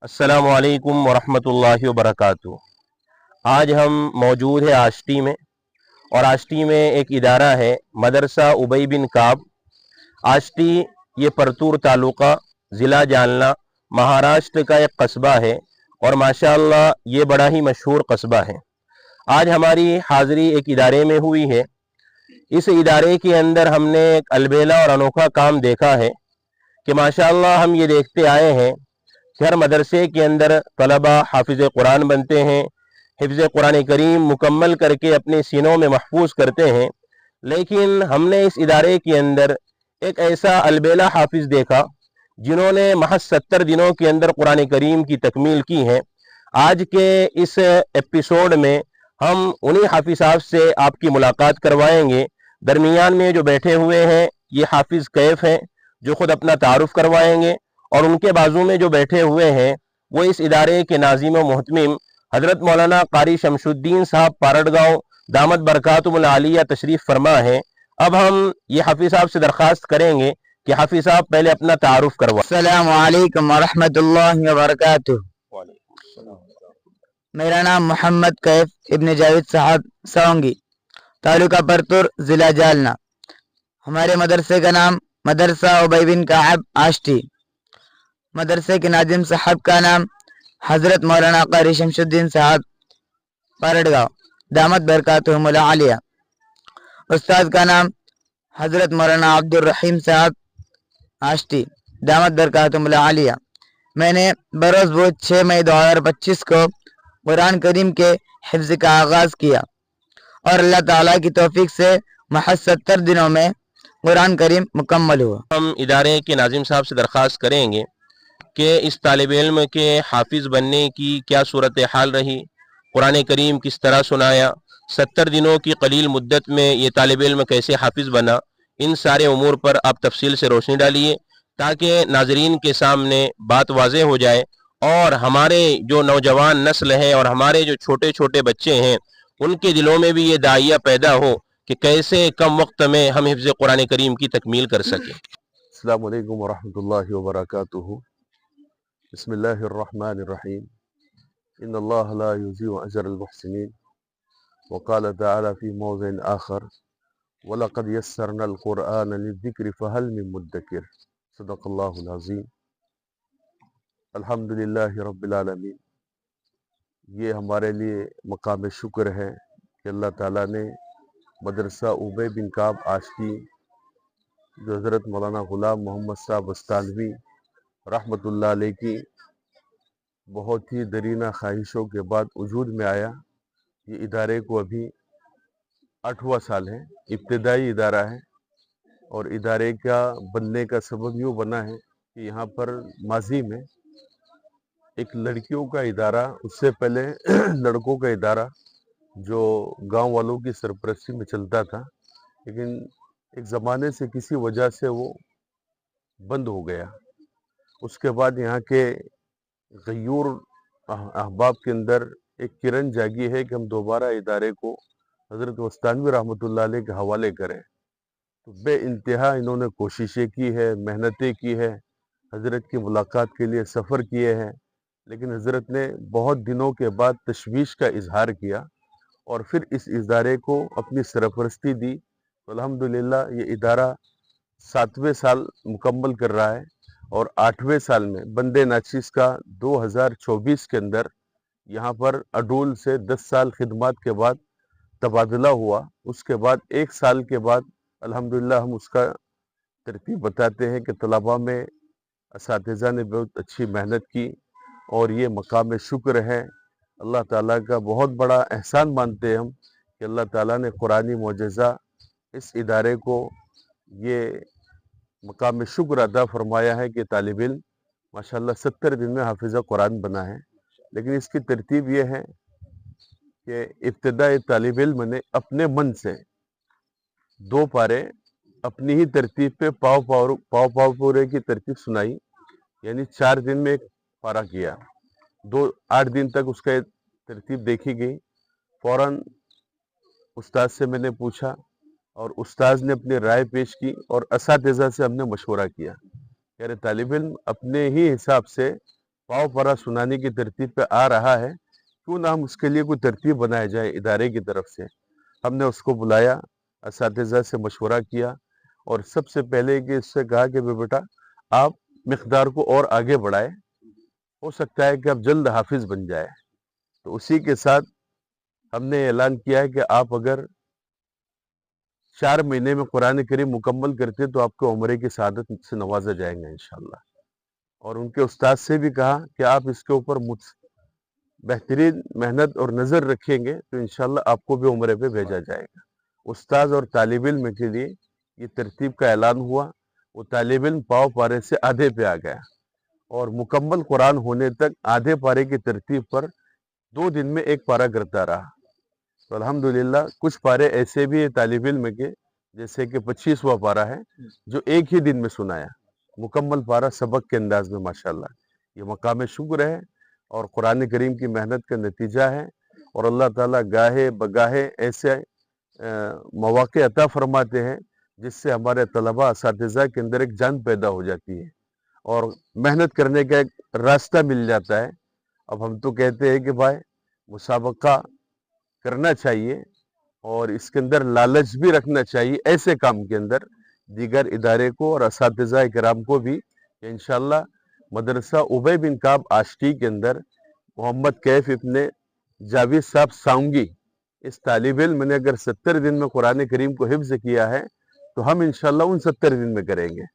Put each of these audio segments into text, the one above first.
अस्सलामु अलैकुम वरहमतुल्लाहि वबरकातुहू। आज हम मौजूद है आष्टी में, और आष्टी में एक इदारा है मदरसा उबई बिन काब। आष्टी ये परतूर तालुका ज़िला जालना महाराष्ट्र का एक कस्बा है, और माशाअल्लाह ये बड़ा ही मशहूर कस्बा है। आज हमारी हाज़री एक इदारे में हुई है। इस इदारे के अंदर हमने एक अलबेला और अनोखा काम देखा है कि माशाअल्लाह हम ये देखते आए हैं कि हर मदरसे के अंदर तलबा हाफिज़ कुरान बनते हैं, हिफ्ज़ कुरान करीम मुकम्मल करके अपने सीनों में महफूज करते हैं। लेकिन हमने इस इदारे के अंदर एक ऐसा अलबेला हाफिज़ देखा जिन्होंने महज 70 दिनों के अंदर कुरान करीम की तकमील की है। आज के इस एपिसोड में हम उन्हीं हाफिज़ साहब से आपकी मुलाकात करवाएंगे। दरमियान में जो बैठे हुए हैं ये हाफिज़ कैफ हैं, जो ख़ुद अपना तारुफ करवाएंगे, और उनके बाजू में जो बैठे हुए हैं वो इस इदारे के नाज़िम व मुहतमिम हज़रत मौलाना कारी शमशुद्दीन साहब पारड़गांव दामत बरकातुहुल आलिया तशरीफ़ फरमा है। अब हम ये हाफिज़ साहब से दरख्वास्त करेंगे कि हाफिज़ साहब पहले अपना तारुफ करवा। अस्सलामु अलैकुम वरहमतुल्लाहि वबरकातुहू। मेरा नाम मोहम्मद कैफ इब्न जावेद साहब सौंगी, तालुका परतूर, ज़िला जालना। हमारे मदरसे का नाम मदरसा उबई बिन काब आष्टी। मदरसे के नाजिम साहब का नाम हज़रत मौलाना कारी शमशुद्दीन साहब पारड़गांव दामत बरकातुहुल आलिया। उस्ताद का नाम हज़रत मौलाना अब्दुल रहीम साहब आष्टी दामत बरकातुहुल आलिया। मैंने बरोज़ रोज़ 6 मई 2025 को कुरान करीम के हिफ्ज़ का आगाज़ किया, और अल्लाह ताला की तौफीक से महज 70 दिनों में कुरान करीम मुकम्मल हुआ। हम इदारे के नाजिम साहब से दरख्वास्त करेंगे कि इस तालिब इल्म के हाफिज़ बनने की क्या सूरत हाल रही, कुरान करीम किस तरह सुनाया, 70 दिनों की कलील मुद्दत में ये तालिब इल्म कैसे हाफिज़ बना, इन सारे उमूर पर आप तफसील से रोशनी डालिए ताकि नाजरीन के सामने बात वाज़ेह हो जाए, और हमारे जो नौजवान नस्ल है और हमारे जो छोटे छोटे बच्चे हैं उनके दिलों में भी ये दाइया पैदा हो कि कैसे कम वक्त में हम हिफ्ज़ कुरान करीम की तकमील कर सकें। अस्सलामु अलैकुम वरहमतुल्लाहि वबरकातुहू। बिस्मिल्लाहिर्रहमानिर्रहीम। इन्नल्लाह ला युज़ीउ अजरल मुहसिनीन वक़ाल तआला फ़ी मौज़िन आख़र वलक़द यस्सरनल क़ुरआन लिज़्ज़िक्रि फ़हल मिन मुद्दकिर। सदक़ल्लाहुल अज़ीम। अल्हम्दुलिल्लाहि रब्बिल आलमीन। ये हमारे लिए मकाम शुक्र है कि अल्लाह ताला ने मदरसा उबई बिन काब आष्टी, जो हज़रत मौलाना ग़ुलाम मोहम्मद साहब बस्तानवी रहमतुल्लाह अलैह की बहुत ही दरीना ख्वाहिशों के बाद वजूद में आया। ये इदारे को अभी 8वां साल है, इब्तिदाई इदारा है, और इदारे का बनने का सबब यूँ बना है कि यहाँ पर माजी में एक लड़कियों का इदारा, उससे पहले लड़कों का इदारा जो गांव वालों की सरपरस्ती में चलता था, लेकिन एक ज़माने से किसी वजह से वो बंद हो गया। उसके बाद यहाँ के गयूर अहबाब के अंदर एक किरण जागी है कि हम दोबारा इदारे को हज़रत बस्तानवी रहमतुल्लाह अलैह के हवाले करें। तो बे इंतहा इन्होंने कोशिशें की है, मेहनतें की है, हज़रत की मुलाकात के लिए सफ़र किए हैं, लेकिन हज़रत ने बहुत दिनों के बाद तशवीश का इजहार किया और फिर इस इदारे को अपनी सरपरस्ती दी। तो अल्हम्दुलिल्लाह ये इदारा 7वें साल मुकम्मल कर रहा है, और 8वें साल में बंदे नाचीज़ का 2024 के अंदर यहाँ पर अडूल से 10 साल खिदमत के बाद तबादला हुआ। उसके बाद 1 साल के बाद अल्हम्दुलिल्लाह हम उसका तरतीब बताते हैं कि तलबा में असातिज़ा ने बहुत अच्छी मेहनत की, और ये मकाम शुक्र है, अल्लाह ताला का बहुत बड़ा एहसान मानते हैं हम कि अल्लाह ताला ने कुरानी मोजज़ा इस इदारे को ये मकाम शुक्र अदा फरमाया है कि तालिब इल्म माशाअल्लाह 70 दिन में हाफिज़ कुरान बना है। लेकिन इसकी तरतीब ये है कि इब्तिदाई तालिब इल्म ने अपने मन से 2 पारे अपनी ही तरतीब पे पाव पूरे की तरतीब सुनाई, यानी 4 दिन में एक पारा किया, 8 दिन तक उसका तरतीब देखी गई। फ़ौरन उस्ताद से मैंने पूछा और उस्ताद ने अपनी राय पेश की, और असातिज़ा से हमने मशवरा किया। यार तालिब इल्म अपने ही हिसाब से पाव पारा सुनाने की तरतीब पे आ रहा है, क्यों ना हम उसके लिए कोई तरतीब बनाया जाए इदारे की तरफ से। हमने उसको बुलाया, असातिज़ा से मशवरा किया और सबसे पहले कि इससे कहा कि बेटा आप मिक़दार को और आगे बढ़ाए, हो सकता है कि आप जल्द हाफिज़ बन जाए। तो उसी के साथ हमने ऐलान किया है कि आप अगर 4 महीने में कुरान करीम मुकम्मल करते तो आपको उम्रे की सआदत से नवाजा जाएगा इंशाअल्लाह। और उनके उस्ताद से भी कहा कि आप इसके ऊपर बेहतरीन मेहनत और नज़र रखेंगे तो इंशाअल्लाह आपको भी उम्रे पे भेजा जाएगा। उस्ताद और तालिब इल्म के लिए ये तरतीब का ऐलान हुआ। वो तालिब इल्म पाव पारे से आधे पे आ गया और मुकम्मल कुरान होने तक आधे पारे की तरतीब पर 2 दिन में 1 पारा करता रहा। तो अल्हम्दुलिल्लाह कुछ पारे ऐसे भी है तालिब इल्म के, जैसे कि 25वां पारा है, जो एक ही दिन में सुनाया, मुकम्मल पारा सबक के अंदाज में माशाअल्लाह। ये मकाम शुक्र है और कुरान करीम की मेहनत का नतीजा है। और अल्लाह ताला गाहे बगाहे ऐसे मौक़े अता फरमाते हैं जिससे हमारे तलबा असातिज़ा के अंदर एक जान पैदा हो जाती है और मेहनत करने का एक रास्ता मिल जाता है। अब हम तो कहते हैं कि भाई मुसाबका करना चाहिए और इसके अंदर लालच भी रखना चाहिए ऐसे काम के अंदर दीगर इदारे को और असातिज़ा इकराम को भी। इंशाअल्लाह मदरसा उबय बिन काब आष्टी के अंदर मोहम्मद कैफ इब्ने जावेद साहब साउंगी, इस तालिब इल्म ने अगर 70 दिन में कुरान करीम को हिफ्ज़ किया है तो हम इंशाअल्लाह उन 70 दिन में करेंगे।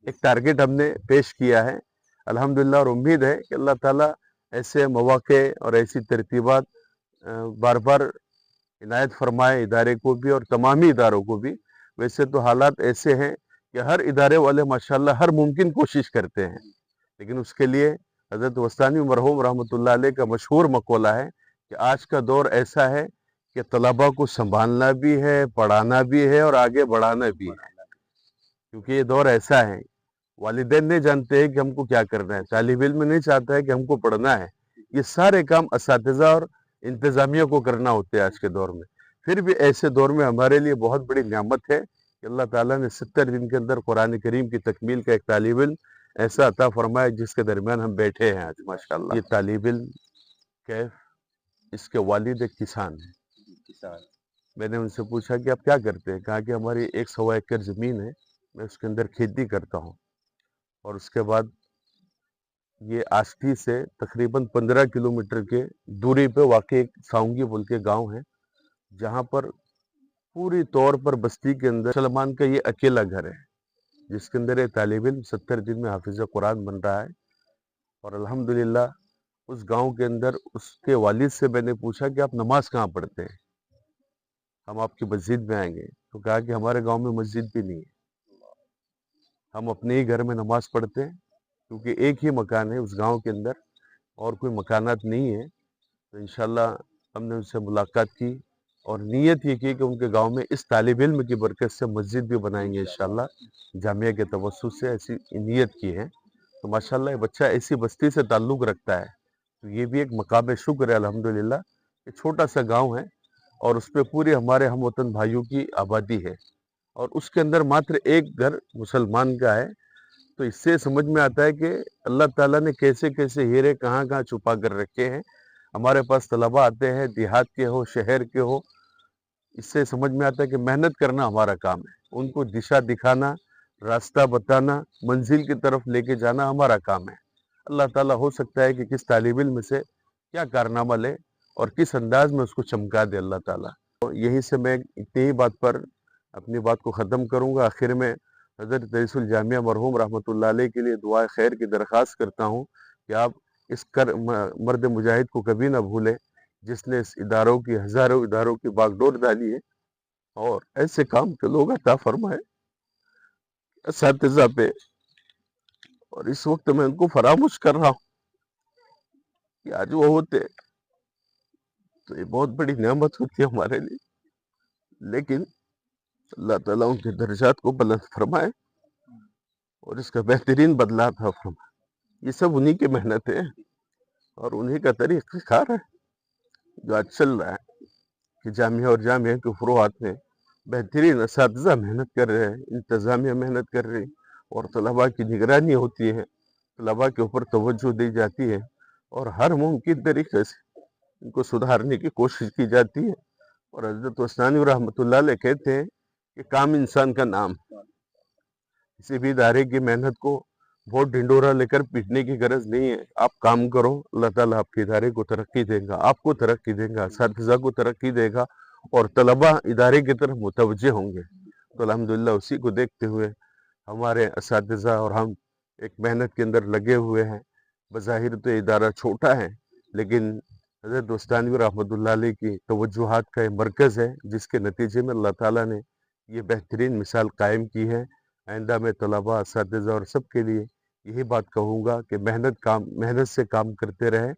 एक टारगेट हमने पेश किया है अल्हम्दुलिल्लाह और उम्मीद है कि अल्लाह ताला ऐसे मौक़े और ऐसी तरतीबात बार बार इनायत फरमाए इदारे को भी और तमामी इदारों को भी। वैसे तो हालात ऐसे हैं कि हर इदारे वाले माशाअल्लाह हर मुमकिन कोशिश करते हैं, लेकिन उसके लिए हज़रत वस्तानी मरहूम रहमतुल्लाह अलैह का मशहूर मक़ौला है कि आज का दौर ऐसा है कि तलबा को संभालना भी है, पढ़ाना भी है और आगे बढ़ाना भी है। क्योंकि ये दौर ऐसा है, वालिदैन नहीं जानते हैं कि हमको क्या करना है, तालिब इल्म नहीं चाहता है कि हमको पढ़ना है। ये सारे काम असातिज़ा और इंतज़ामिया को करना होते हैं आज के दौर में। फिर भी ऐसे दौर में हमारे लिए बहुत बड़ी नेमत है कि अल्लाह ताला ने 70 दिन के अंदर कुरान करीम की तकमील का एक तालिब इल्म ऐसा अता फरमाया जिसके दरमियान हम बैठे हैं आज माशाअल्लाह। ये तालिब इल्म कैफ, इसके वालिद एक किसान है। मैंने उनसे पूछा कि आप क्या करते हैं? कहा कि हमारी 1 सवा एकड़ ज़मीन है, मैं उसके अंदर खेती करता हूँ। और उसके बाद ये आष्टी से तकरीबन 15 किलोमीटर के दूरी पे वाक़ई एक साउंगी बोल के गाँव है, जहाँ पर पूरी तौर पर बस्ती के अंदर सलमान का ये अकेला घर है, जिसके अंदर ये तालिब इल्म 70 दिन में हाफिज़ कुरान बन रहा है। और अल्हम्दुलिल्लाह उस गांव के अंदर उसके वालिद से मैंने पूछा कि आप नमाज कहाँ पढ़ते हैं, हम आपकी मस्जिद में आएंगे। तो कहा कि हमारे गांव में मस्जिद भी नहीं है, हम अपने ही घर में नमाज पढ़ते हैं, क्योंकि एक ही मकान है उस गांव के अंदर और कोई मकानात नहीं है। तो इंशाअल्लाह हमने उनसे मुलाकात की और नीयत ये की कि उनके गांव में इस तालिब इल्म की बरकत से मस्जिद भी बनाएंगे इंशाअल्लाह, जामिया के तवस्सुत से ऐसी नीयत की है। तो माशाअल्लाह ये बच्चा ऐसी बस्ती से ताल्लुक़ रखता है, तो ये भी एक मकाम शुक्र है अल्हम्दुलिल्लाह। ये छोटा सा गाँव है और उस पे पूरे हमारे हमवतन भाइयों की आबादी है और उसके अंदर मात्र एक घर मुसलमान का है। तो इससे समझ में आता है कि अल्लाह ताला ने कैसे कैसे हीरे कहाँ कहाँ छुपा कर रखे हैं। हमारे पास तलबा आते हैं, देहात के हो शहर के हो, इससे समझ में आता है कि मेहनत करना हमारा काम है, उनको दिशा दिखाना, रास्ता बताना, मंजिल की तरफ लेके जाना हमारा काम है। अल्लाह ताला हो सकता है कि किस तालिब इल्म से क्या कारनामा ले और किस अंदाज में उसको चमका दे अल्लाह ताला। तो यहीं से मैं इतनी ही बात पर अपनी बात को ख़त्म करूँगा। आखिर में हज़रत रईसुल जामिया मरहूम रहमतुल्लाह अलैह के लिए दुआ खैर की दरख्वास्त करता हूँ कि आप इस मर्द मुजाहिद को कभी ना भूलें, जिसने इस इदारों की हज़ारों इदारों की बागडोर डाली है और ऐसे काम के लोग अता फरमाए असातिज़ा पे। और इस वक्त मैं उनको फरामोश कर रहा हूँ कि आज वो होते तो ये बहुत बड़ी नेमत होती है हमारे लिए, लेकिन अल्लाह ताला उनके दर्जात को बुलंद फरमाए और इसका बेहतरीन बदला अता फरमाए। ये सब उन्हीं की मेहनत है और उन्हीं का तरीक़ाकार है जो आज चल रहा है कि जामिया और जामिया के फ़ुरूआत में बेहतरीन असातिज़ा मेहनत कर रहे हैं, इंतज़ामिया मेहनत कर रही और तलबा की निगरानी होती है तलबा के ऊपर तवज्जो दी जाती है और हर मुमकिन तरीके से इनको सुधारने की कोशिश की जाती है। और हज़रत उस्तानी रहमतुल्लाह अलैह कहते हैं कि काम इंसान का नाम। किसी भी इदारे की मेहनत को बहुत ढिंडोरा लेकर पीटने की गरज नहीं है। आप काम करो, अल्लाह ताला आपके इदारे को तरक्की देगा, आपको तरक्की देगा, असातिज़ा को तरक्की देगा और तलबा इदारे की तरफ मुतवज्जे होंगे। तो अल्हम्दुलिल्लाह उसी को देखते हुए हमारे असातिज़ा और हम एक मेहनत के अंदर लगे हुए हैं। बज़ाहिर तो इदारा छोटा है, लेकिन हज़रत उस्तानी रहमतुल्लाह अलैह की तवज्जुहात का एक मरकज़ है, जिसके नतीजे में अल्लाह ताला ने ये बेहतरीन मिसाल कायम की है। आइंदा में तलबा, असातिज़ा और सब के लिए यही बात कहूँगा कि मेहनत से काम करते रहें।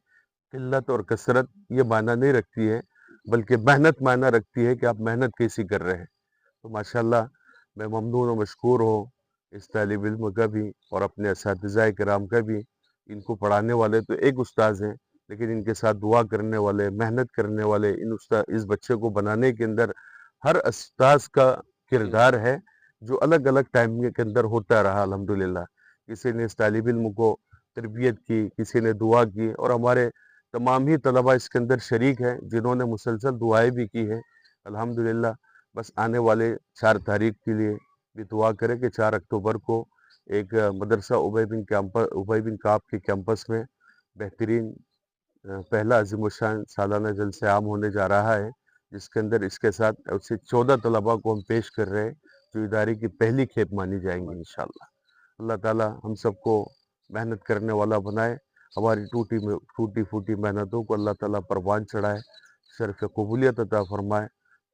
किल्लत और कसरत ये मायना नहीं रखती है, बल्कि मेहनत मायना रखती है कि आप मेहनत कैसी कर रहे हैं। तो माशाल्लाह मैं ममनून और मशकूर हूँ इस तालिब इल्म का भी और अपने असातिज़ाए किराम का भी। इनको पढ़ाने वाले तो एक उस्ताद हैं, लेकिन इनके साथ दुआ करने वाले, मेहनत करने वाले इस बच्चे को बनाने के अंदर हर उस्ताद का किरदार है, जो अलग अलग टाइम के अंदर होता रहा अल्हम्दुलिल्लाह। किसी ने इस तालिब इल्म को तरबियत की, किसी ने दुआ की और हमारे तमाम ही तलबा इसके अंदर शरीक हैं, जिन्होंने मुसलसल दुआएं भी की हैं अल्हम्दुलिल्लाह। बस आने वाले 4 तारीख के लिए भी दुआ करें कि 4 अक्टूबर को एक मदरसा उबई बिन काब के कैंपस में बेहतरीन पहला अज़ीमुश्शान सालाना जलसे आम होने जा रहा है, जिसके अंदर इसके साथ उससे 14 तलबा को हम पेश कर रहे हैं, जो इदारे की पहली खेप मानी जाएंगी इंशाअल्लाह। अल्लाह ताला हम सबको मेहनत करने वाला बनाए, हमारी टूटी फूटी मेहनतों को अल्लाह ताला परवान चढ़ाए, शर्फ कबूलियत अता फरमाए।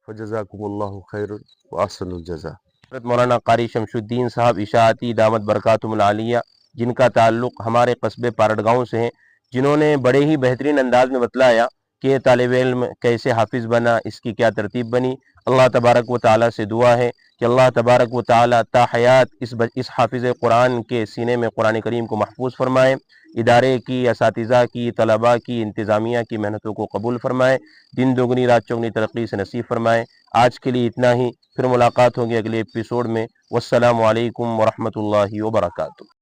फजज़ाकुमुल्लाहु खैरन व अहसनुल जज़ा। हज़रत मौलाना कारी शमशुद्दीन साहब इशाअती दामत बरकातुहुल आलिया, जिनका ताल्लुक़ हमारे कस्बे पारड गाँव से है, जिन्होंने बड़े ही बेहतरीन अंदाज में बतलाया कि तालिब इल्म कैसे हाफिज़ बना, इसकी क्या तरतीब बनी। अल्लाह तबारक व तआला से दुआ है कि अल्लाह तबारक व तआला ता हयात इस हाफिज़ कुरान के सीने में कुरान करीम को महफूज फरमाए, इदारे की, असातिज़ा की, तलबा की, इंतज़ामिया की मेहनतों को कबूल फरमाए, दिन दोगुनी रात चौगुनी तरक्की से नसीब फरमाए। आज के लिए इतना ही, फिर मुलाकात होगी अगले एपिसोड में। वस्सलामु अलैकुम वरहमतुल्लाहि वबरकातुहू।